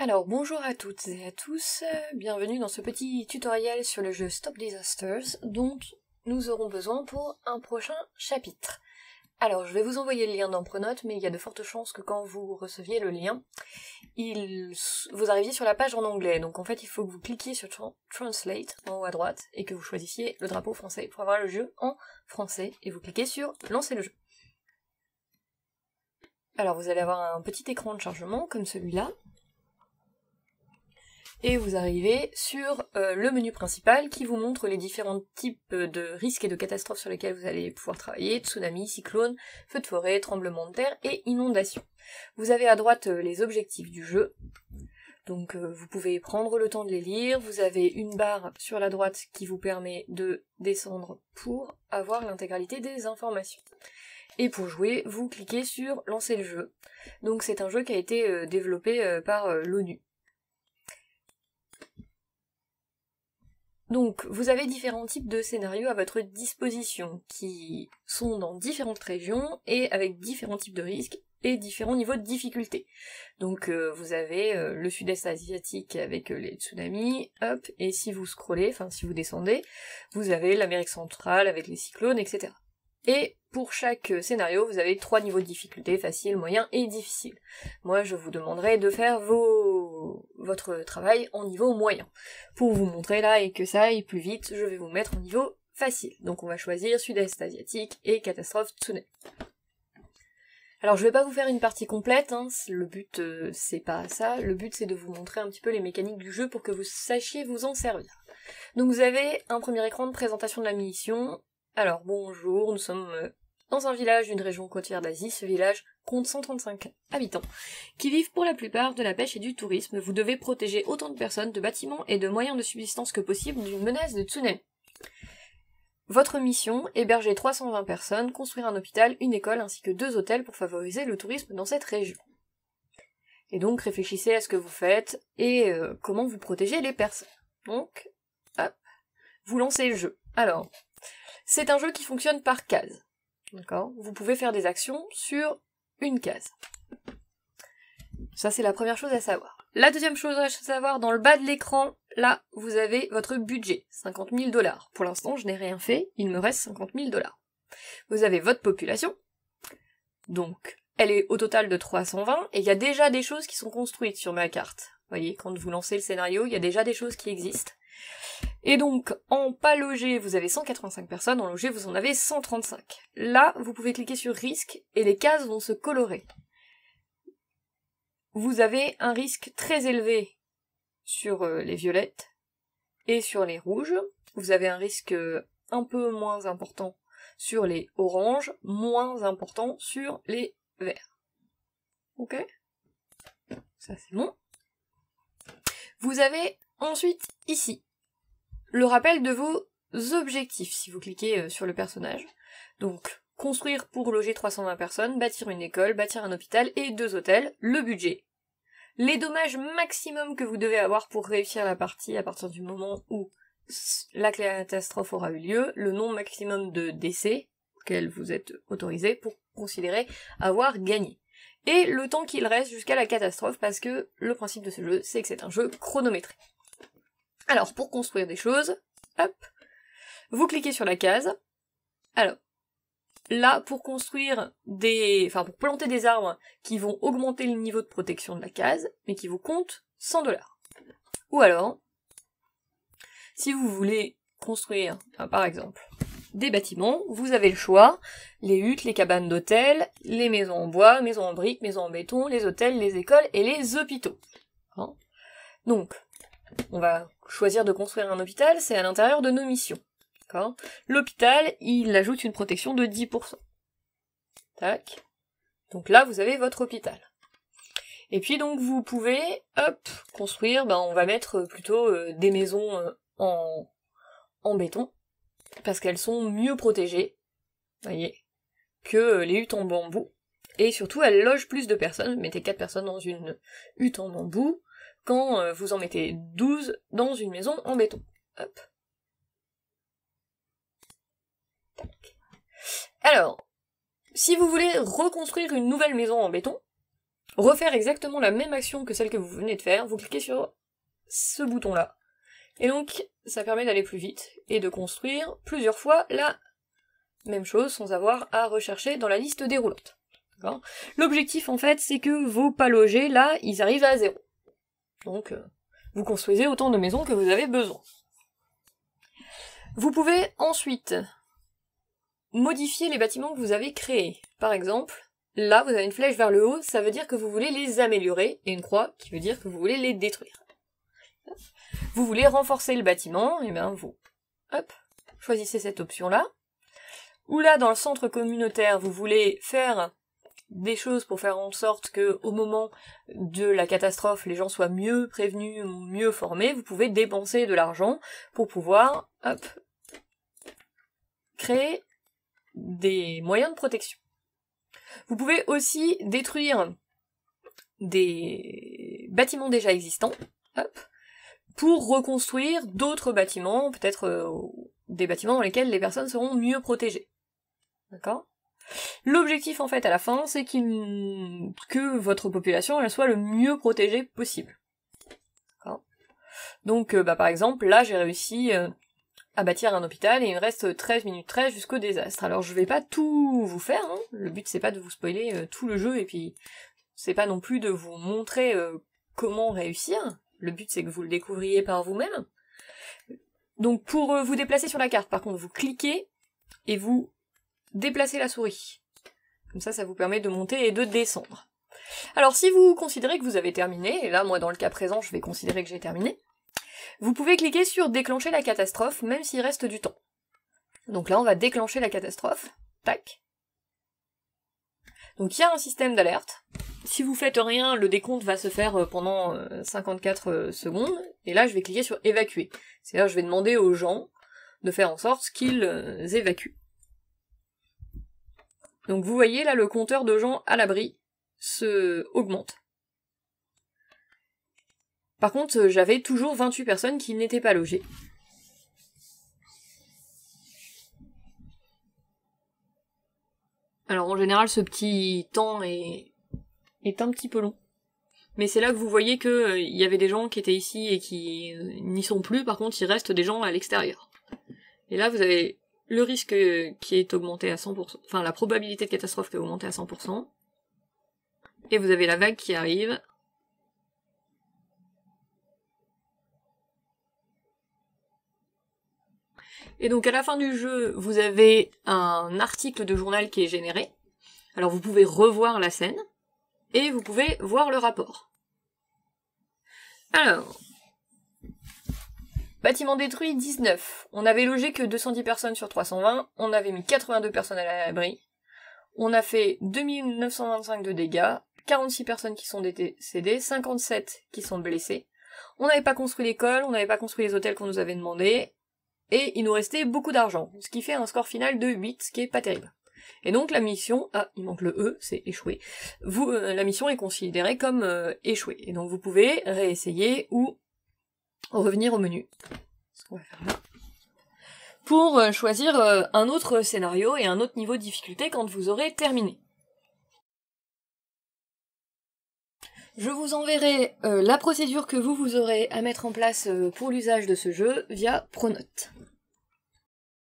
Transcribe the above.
Alors bonjour à toutes et à tous, bienvenue dans ce petit tutoriel sur le jeu Stop Disasters dont nous aurons besoin pour un prochain chapitre. Alors je vais vous envoyer le lien dans Pronote, mais il y a de fortes chances que quand vous receviez le lien, vous arriviez sur la page en anglais, donc en fait il faut que vous cliquiez sur Translate en haut à droite et que vous choisissiez le drapeau français pour avoir le jeu en français, et vous cliquez sur Lancer le jeu. Alors vous allez avoir un petit écran de chargement comme celui-là, et vous arrivez sur le menu principal qui vous montre les différents types de risques et de catastrophes sur lesquels vous allez pouvoir travailler: tsunami, cyclone, feu de forêt, tremblement de terre et inondation. Vous avez à droite les objectifs du jeu, donc vous pouvez prendre le temps de les lire. Vous avez une barre sur la droite qui vous permet de descendre pour avoir l'intégralité des informations. Et pour jouer, vous cliquez sur Lancer le jeu. Donc c'est un jeu qui a été développé par l'ONU. Donc, vous avez différents types de scénarios à votre disposition, qui sont dans différentes régions, et avec différents types de risques, et différents niveaux de difficulté. Donc, vous avez le sud-est asiatique avec les tsunamis, hop, et si vous scrollez, enfin si vous descendez, vous avez l'Amérique centrale avec les cyclones, etc. Et pour chaque scénario, vous avez 3 niveaux de difficulté: facile, moyen et difficile. Moi, je vous demanderai de faire votre travail en niveau moyen. Pour vous montrer là et que ça aille plus vite, je vais vous mettre en niveau facile. Donc on va choisir sud-est asiatique et catastrophe tsunami. Alors je vais pas vous faire une partie complète, hein. Le but c'est pas ça, le but c'est de vous montrer un petit peu les mécaniques du jeu pour que vous sachiez vous en servir. Donc vous avez un premier écran de présentation de la mission. Alors bonjour, nous sommes dans un village d'une région côtière d'Asie. Ce village compte 135 habitants, qui vivent pour la plupart de la pêche et du tourisme. Vous devez protéger autant de personnes, de bâtiments et de moyens de subsistance que possible d'une menace de tsunami. Votre mission: héberger 320 personnes, construire un hôpital, une école ainsi que 2 hôtels pour favoriser le tourisme dans cette région. Et donc réfléchissez à ce que vous faites et comment vous protégez les personnes. Donc, hop, vous lancez le jeu. Alors, c'est un jeu qui fonctionne par case. D'accord ? Vous pouvez faire des actions sur une case. Ça, c'est la première chose à savoir. La deuxième chose à savoir, dans le bas de l'écran, là, vous avez votre budget, 50 000 $. Pour l'instant, je n'ai rien fait, il me reste 50 000 $. Vous avez votre population, donc elle est au total de 320, et il y a déjà des choses qui sont construites sur ma carte. Vous voyez, quand vous lancez le scénario, il y a déjà des choses qui existent. Et donc, en pas logé, vous avez 185 personnes, en logé, vous en avez 135. Là, vous pouvez cliquer sur risque, et les cases vont se colorer. Vous avez un risque très élevé sur les violettes, et sur les rouges. Vous avez un risque un peu moins important sur les oranges, moins important sur les verts. Ok ? Ça c'est bon. Vous avez ensuite, ici, le rappel de vos objectifs, si vous cliquez sur le personnage. Donc, construire pour loger 320 personnes, bâtir une école, bâtir un hôpital et 2 hôtels, le budget. Les dommages maximum que vous devez avoir pour réussir la partie à partir du moment où la catastrophe aura eu lieu, le nombre maximum de décès auquel vous êtes autorisé pour considérer avoir gagné. Et le temps qu'il reste jusqu'à la catastrophe, parce que le principe de ce jeu, c'est que c'est un jeu chronométré. Alors, pour construire des choses, hop, vous cliquez sur la case. Alors, là, pour construire pour planter des arbres qui vont augmenter le niveau de protection de la case, mais qui vous comptent 100 $. Ou alors, si vous voulez construire, par exemple, des bâtiments, vous avez le choix: les huttes, les cabanes d'hôtel, les maisons en bois, maisons en briques, maisons en béton, les hôtels, les écoles et les hôpitaux. Hein ? Donc, on va choisir de construire un hôpital, c'est à l'intérieur de nos missions. D'accord ? L'hôpital, il ajoute une protection de 10%. Tac. Donc là, vous avez votre hôpital. Et puis donc, vous pouvez, hop, construire, on va mettre plutôt des maisons en béton, parce qu'elles sont mieux protégées, voyez, que les huttes en bambou. Et surtout, elles logent plus de personnes. Mettez 4 personnes dans une hutte en bambou, quand vous en mettez 12 dans une maison en béton. Hop. Tac. Alors, si vous voulez reconstruire une nouvelle maison en béton, refaire exactement la même action que celle que vous venez de faire, vous cliquez sur ce bouton-là. Et donc, ça permet d'aller plus vite et de construire plusieurs fois la même chose sans avoir à rechercher dans la liste déroulante. L'objectif, en fait, c'est que vos pas logés, là, ils arrivent à 0. Donc, vous construisez autant de maisons que vous avez besoin. Vous pouvez ensuite modifier les bâtiments que vous avez créés. Par exemple, là, vous avez une flèche vers le haut, ça veut dire que vous voulez les améliorer, et une croix qui veut dire que vous voulez les détruire. Vous voulez renforcer le bâtiment, et bien vous, hop, choisissez cette option-là. Ou là, dans le centre communautaire, vous voulez faire des choses pour faire en sorte que, au moment de la catastrophe, les gens soient mieux prévenus, mieux formés, vous pouvez dépenser de l'argent pour pouvoir, hop, créer des moyens de protection. Vous pouvez aussi détruire des bâtiments déjà existants, hop, pour reconstruire d'autres bâtiments, peut-être des bâtiments dans lesquels les personnes seront mieux protégées. D'accord ? L'objectif en fait à la fin, c'est que votre population elle soit le mieux protégée possible. D'accord ? Donc par exemple, là j'ai réussi à bâtir un hôpital et il me reste 13 minutes 13 jusqu'au désastre. Alors je vais pas tout vous faire, hein. Le but c'est pas de vous spoiler tout le jeu et puis c'est pas non plus de vous montrer comment réussir. Le but c'est que vous le découvriez par vous-même. Donc pour vous déplacer sur la carte, par contre, vous cliquez et vous déplacez la souris. Comme ça vous permet de monter et de descendre. Alors si vous considérez que vous avez terminé, et là moi dans le cas présent je vais considérer que j'ai terminé, vous pouvez cliquer sur déclencher la catastrophe même s'il reste du temps. Donc là on va déclencher la catastrophe. Tac. Donc il y a un système d'alerte. Si vous faites rien, le décompte va se faire pendant 54 secondes, et là je vais cliquer sur évacuer. C'est-à-dire je vais demander aux gens de faire en sorte qu'ils évacuent. Donc vous voyez là le compteur de gens à l'abri se augmente. Par contre j'avais toujours 28 personnes qui n'étaient pas logées. Alors en général ce petit temps est un petit peu long. Mais c'est là que vous voyez que il y avait des gens qui étaient ici et qui n'y sont plus, par contre il reste des gens à l'extérieur. Et là vous avez le risque qui est augmenté à 100%, enfin la probabilité de catastrophe qui est augmentée à 100%, et vous avez la vague qui arrive. Et donc à la fin du jeu, vous avez un article de journal qui est généré. Alors vous pouvez revoir la scène, et vous pouvez voir le rapport. Alors, bâtiment détruit 19. On avait logé que 210 personnes sur 320, on avait mis 82 personnes à l'abri, on a fait 2925 de dégâts, 46 personnes qui sont décédées, 57 qui sont blessées. On n'avait pas construit l'école, on n'avait pas construit les hôtels qu'on nous avait demandé, et il nous restait beaucoup d'argent, ce qui fait un score final de 8, ce qui est pas terrible. Et donc la mission, il manque le E, c'est échoué, la mission est considérée comme échouée, et donc vous pouvez réessayer ou revenir au menu, ce qu'on va faire là, pour choisir un autre scénario et un autre niveau de difficulté quand vous aurez terminé. Je vous enverrai la procédure que vous aurez à mettre en place pour l'usage de ce jeu via Pronote.